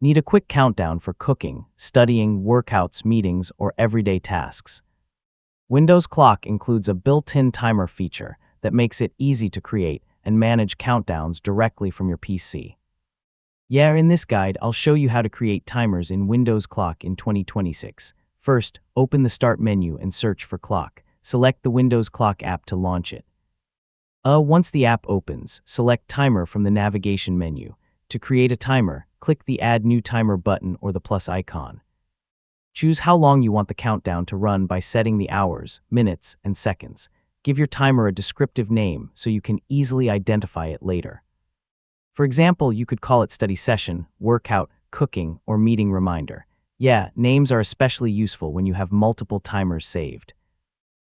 Need a quick countdown for cooking, studying, workouts, meetings, or everyday tasks? Windows Clock includes a built-in timer feature that makes it easy to create and manage countdowns directly from your PC. In this guide, I'll show you how to create timers in Windows Clock in 2026. First, open the Start menu and search for Clock. Select the Windows Clock app to launch it. Once the app opens, select Timer from the navigation menu. To create a timer, click the Add New Timer button or the plus icon. Choose how long you want the countdown to run by setting the hours, minutes, and seconds. Give your timer a descriptive name so you can easily identify it later. For example, you could call it study session, workout, cooking, or meeting reminder. Names are especially useful when you have multiple timers saved.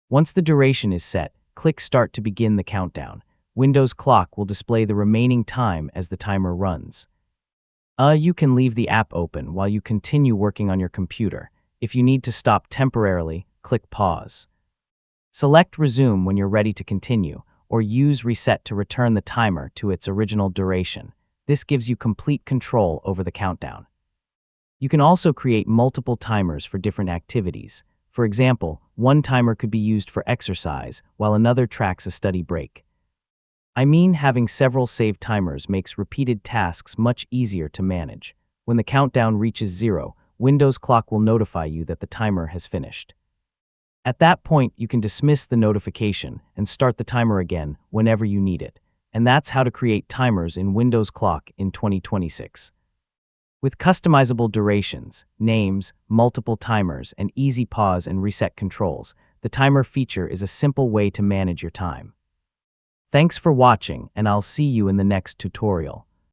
Once the duration is set, click Start to begin the countdown. Windows Clock will display the remaining time as the timer runs. You can leave the app open while you continue working on your computer. If you need to stop temporarily, click Pause. Select Resume when you're ready to continue, or use Reset to return the timer to its original duration. This gives you complete control over the countdown. You can also create multiple timers for different activities. For example, one timer could be used for exercise, while another tracks a study break. Having several saved timers makes repeated tasks much easier to manage. When the countdown reaches 0, Windows Clock will notify you that the timer has finished. At that point, you can dismiss the notification and start the timer again whenever you need it. And that's how to create timers in Windows Clock in 2026. With customizable durations, names, multiple timers, and easy pause and reset controls, the timer feature is a simple way to manage your time. Thanks for watching, and I'll see you in the next tutorial.